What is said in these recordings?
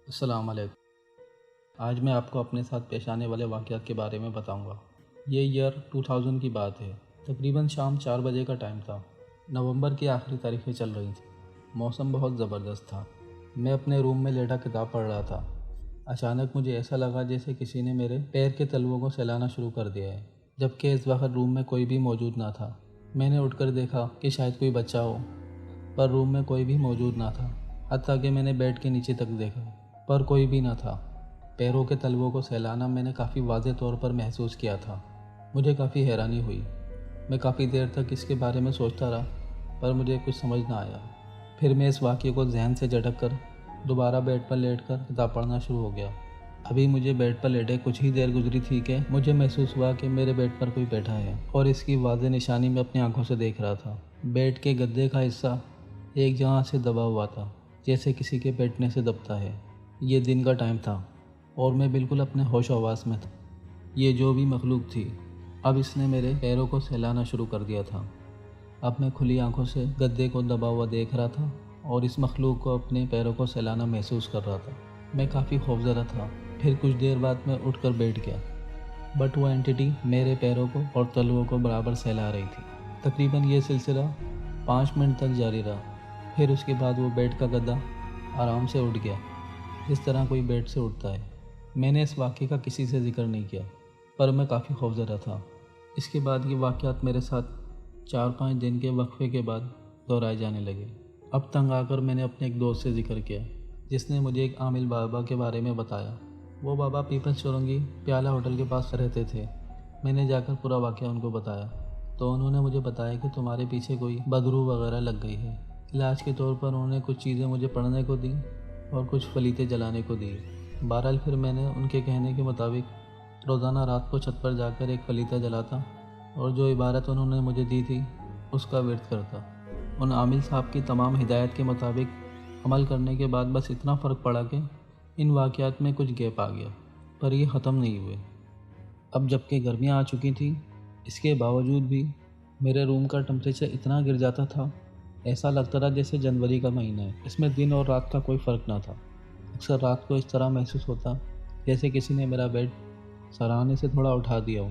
السلام علیکم۔ آج میں آپ کو اپنے ساتھ پیش آنے والے واقعات کے بارے میں بتاؤں گا۔ یہ ایئر 2000 کی بات ہے۔ تقریباً شام 4 بجے کا ٹائم تھا۔ نومبر کی آخری تاریخیں چل رہی تھیں۔ موسم بہت زبردست تھا۔ میں اپنے روم میں لیٹا کتاب پڑھ رہا تھا۔ اچانک مجھے ایسا لگا جیسے کسی نے میرے پیر کے تلوؤں کو سہلانا شروع کر دیا ہے، جبکہ اس وقت روم میں کوئی بھی موجود نہ تھا۔ میں نے اٹھ کر دیکھا کہ شاید کوئی بچہ ہو، پر روم میں کوئی بھی موجود نہ تھا۔ حتیٰ کہ میں نے بیڈ کے نیچے تک دیکھا، پر کوئی بھی نہ تھا۔ پیروں کے تلووں کو سہلانا میں نے کافی واضح طور پر محسوس کیا تھا۔ مجھے کافی حیرانی ہوئی۔ میں کافی دیر تک اس کے بارے میں سوچتا رہا، پر مجھے کچھ سمجھ نہ آیا۔ پھر میں اس واقعے کو ذہن سے جھٹک کر دوبارہ بیڈ پر لیٹ کر کتاب پڑھنا شروع ہو گیا۔ ابھی مجھے بیڈ پر لیٹے کچھ ہی دیر گزری تھی کہ مجھے محسوس ہوا کہ میرے بیڈ پر کوئی بیٹھا ہے، اور اس کی واضح نشانی میں اپنی آنکھوں سے دیکھ رہا تھا۔ بیڈ کے گدے کا حصہ ایک جگہ سے دبا ہوا تھا، جیسے کسی کے بیٹھنے سے دبتا ہے۔ یہ دن کا ٹائم تھا اور میں بالکل اپنے ہوش و حواس میں تھا۔ یہ جو بھی مخلوق تھی، اب اس نے میرے پیروں کو سہلانا شروع کر دیا تھا۔ اب میں کھلی آنکھوں سے گدے کو دبا ہوا دیکھ رہا تھا اور اس مخلوق کو اپنے پیروں کو سہلانا محسوس کر رہا تھا۔ میں کافی خوفزدہ تھا۔ پھر کچھ دیر بعد میں اٹھ کر بیٹھ گیا، بٹ وہ اینٹی میرے پیروں کو اور تلوؤں کو برابر سہلا رہی تھی۔ تقریباً یہ سلسلہ 5 منٹ تک جاری رہا۔ پھر اس کے بعد وہ بیڈ کا گدا آرام سے اٹھ گیا، جس طرح کوئی بیڈ سے اٹھتا ہے۔ میں نے اس واقعے کا کسی سے ذکر نہیں کیا، پر میں کافی خوفزدہ تھا۔ اس کے بعد یہ واقعات میرے ساتھ 4-5 دن کے وقفے کے بعد دہرائے جانے لگے۔ اب تنگ آ کر میں نے اپنے ایک دوست سے ذکر کیا، جس نے مجھے ایک عامل بابا کے بارے میں بتایا۔ وہ بابا پیپلز چورنگی پیالہ ہوٹل کے پاس رہتے تھے۔ میں نے جا کر پورا واقعہ ان کو بتایا، تو انہوں نے مجھے بتایا کہ تمہارے پیچھے کوئی بدروح وغیرہ لگ گئی ہے۔ علاج کے طور پر انہوں نے کچھ چیزیں مجھے پڑھنے کو دیں اور کچھ فلیتے جلانے کو دی۔ بہرحال پھر میں نے ان کے کہنے کے مطابق روزانہ رات کو چھت پر جا کر ایک فلیتہ جلاتا اور جو عبارت انہوں نے مجھے دی تھی اس کا ورد کرتا۔ ان عامل صاحب کی تمام ہدایت کے مطابق عمل کرنے کے بعد بس اتنا فرق پڑا کہ ان واقعات میں کچھ گیپ آ گیا، پر یہ ختم نہیں ہوئے۔ اب جب کہ گرمیاں آ چکی تھیں، اس کے باوجود بھی میرے روم کا ٹمپریچر اتنا گر جاتا تھا، ایسا لگتا تھا جیسے جنوری کا مہینہ ہے۔ اس میں دن اور رات کا کوئی فرق نہ تھا۔ اکثر رات کو اس طرح محسوس ہوتا جیسے کسی نے میرا بیڈ سراہنے سے تھوڑا اٹھا دیا ہو۔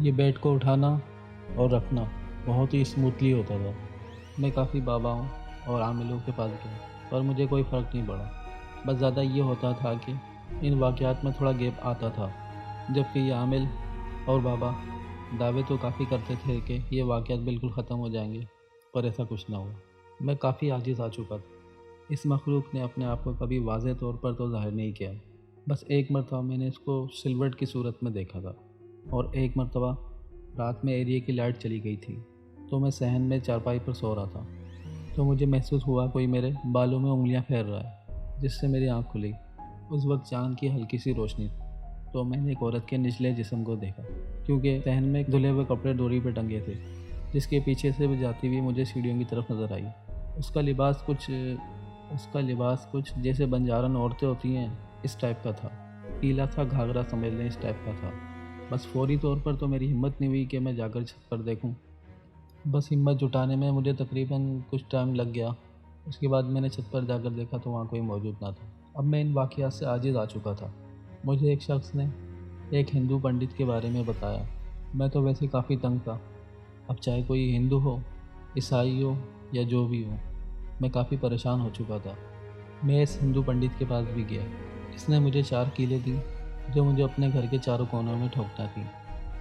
یہ بیڈ کو اٹھانا اور رکھنا بہت ہی اسموتھلی ہوتا تھا۔ میں کافی باباؤں اور عاملوں کے پاس گیا، پر مجھے کوئی فرق نہیں پڑا۔ بس زیادہ یہ ہوتا تھا کہ ان واقعات میں تھوڑا گیپ آتا تھا، جبکہ یہ عامل اور بابا دعوے تو کافی کرتے تھے کہ یہ واقعات بالکل ختم ہو جائیں گے، پر ایسا کچھ نہ ہوا۔ میں کافی عاجز آ چکا تھا۔ اس مخلوق نے اپنے آپ کو کبھی واضح طور پر تو ظاہر نہیں کیا۔ بس ایک مرتبہ میں نے اس کو سلورٹ کی صورت میں دیکھا تھا، اور ایک مرتبہ رات میں ایریے کی لائٹ چلی گئی تھی، تو میں صحن میں چارپائی پر سو رہا تھا، تو مجھے محسوس ہوا کوئی میرے بالوں میں انگلیاں پھیر رہا ہے، جس سے میری آنکھ کھلی۔ اس وقت چاند کی ہلکی سی روشنی تھی، تو میں نے ایک عورت کے نچلے جسم کو دیکھا، کیونکہ صحن میں دھلے ہوئے کپڑے ڈوری پہ ٹنگے تھے، جس کے پیچھے سے بھی جاتی ہوئی مجھے سیڑھیوں کی طرف نظر آئی۔ اس کا لباس کچھ جیسے بنجارن عورتیں ہوتی ہیں اس ٹائپ کا تھا، پیلا تھا، گھاگرا سمجھ لیں اس ٹائپ کا تھا۔ بس فوری طور پر تو میری ہمت نہیں ہوئی کہ میں جا کر چھت پر دیکھوں۔ بس ہمت جٹانے میں مجھے تقریباً کچھ ٹائم لگ گیا۔ اس کے بعد میں نے چھت پر جا کر دیکھا تو وہاں کوئی موجود نہ تھا۔ اب میں ان واقعات سے عاجز آ چکا تھا۔ مجھے ایک شخص نے ایک ہندو پنڈت کے بارے میں بتایا۔ میں تو ویسے کافی تنگ تھا، اب چاہے کوئی ہندو ہو، عیسائی ہو یا جو بھی ہو، میں کافی پریشان ہو چکا تھا۔ میں اس ہندو پنڈت کے پاس بھی گیا۔ اس نے مجھے 4 کیلیں دی جو مجھے اپنے گھر کے چاروں کونوں میں ٹھوکنا تھیں،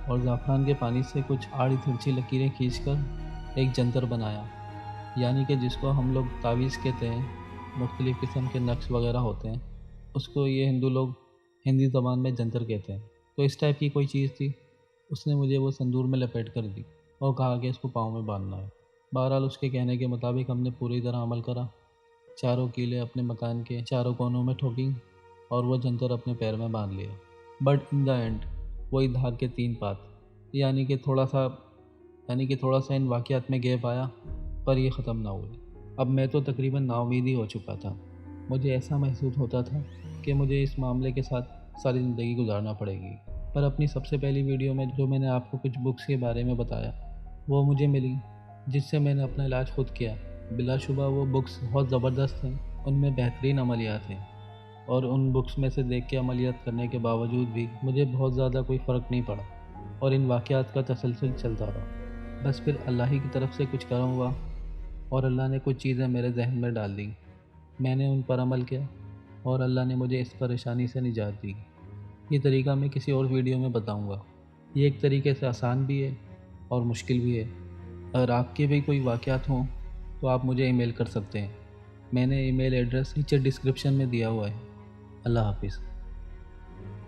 اور زعفران کے پانی سے کچھ آڑی ترچھی لکیریں کھینچ کر ایک جنتر بنایا، یعنی کہ جس کو ہم لوگ تعویذ کہتے ہیں، مختلف قسم کے نقش وغیرہ ہوتے ہیں، اس کو یہ ہندو لوگ ہندی زبان میں جنتر کہتے ہیں۔ تو اس ٹائپ کی کوئی چیز تھی۔ اس نے مجھے وہ سندور میں لپیٹ کر دی اور کہا کہ اس کو پاؤں میں باندھنا ہے۔ بہرحال اس کے کہنے کے مطابق ہم نے پوری طرح عمل کرا۔ 4 کیلیں اپنے مکان کے چاروں کونوں میں ٹھوکیں اور وہ جنتر اپنے پیر میں باندھ لیا۔ بٹ ان دا اینڈ وہی دھاگ کے 3 پات، یعنی کہ تھوڑا سا ان واقعات میں گیپ آیا، پر یہ ختم نہ ہوئی۔ اب میں تو تقریباً نا امید ہی ہو چکا تھا۔ مجھے ایسا محسوس ہوتا تھا کہ مجھے اس معاملے کے ساتھ ساری زندگی گزارنا پڑے گی۔ پر اپنی سب سے پہلی ویڈیو میں جو میں نے آپ کو کچھ بکس کے بارے میں بتایا وہ مجھے ملی، جس سے میں نے اپنا علاج خود کیا۔ بلا شبہ وہ بکس بہت زبردست ہیں، ان میں بہترین عملیات ہیں، اور ان بکس میں سے دیکھ کے عملیات کرنے کے باوجود بھی مجھے بہت زیادہ کوئی فرق نہیں پڑا، اور ان واقعات کا تسلسل چلتا رہا۔ بس پھر اللہ ہی کی طرف سے کچھ کرم ہوا، اور اللہ نے کچھ چیزیں میرے ذہن میں ڈال دیں، میں نے ان پر عمل کیا، اور اللہ نے مجھے اس پریشانی سے نجات دی۔ یہ طریقہ میں کسی اور ویڈیو میں بتاؤں گا۔ یہ ایک طریقے سے آسان بھی ہے اور مشکل بھی ہے۔ اگر آپ کے بھی کوئی واقعات ہوں تو آپ مجھے ای میل کر سکتے ہیں۔ میں نے ای میل ایڈریس نیچے ڈسکرپشن میں دیا ہوا ہے۔ اللہ حافظ۔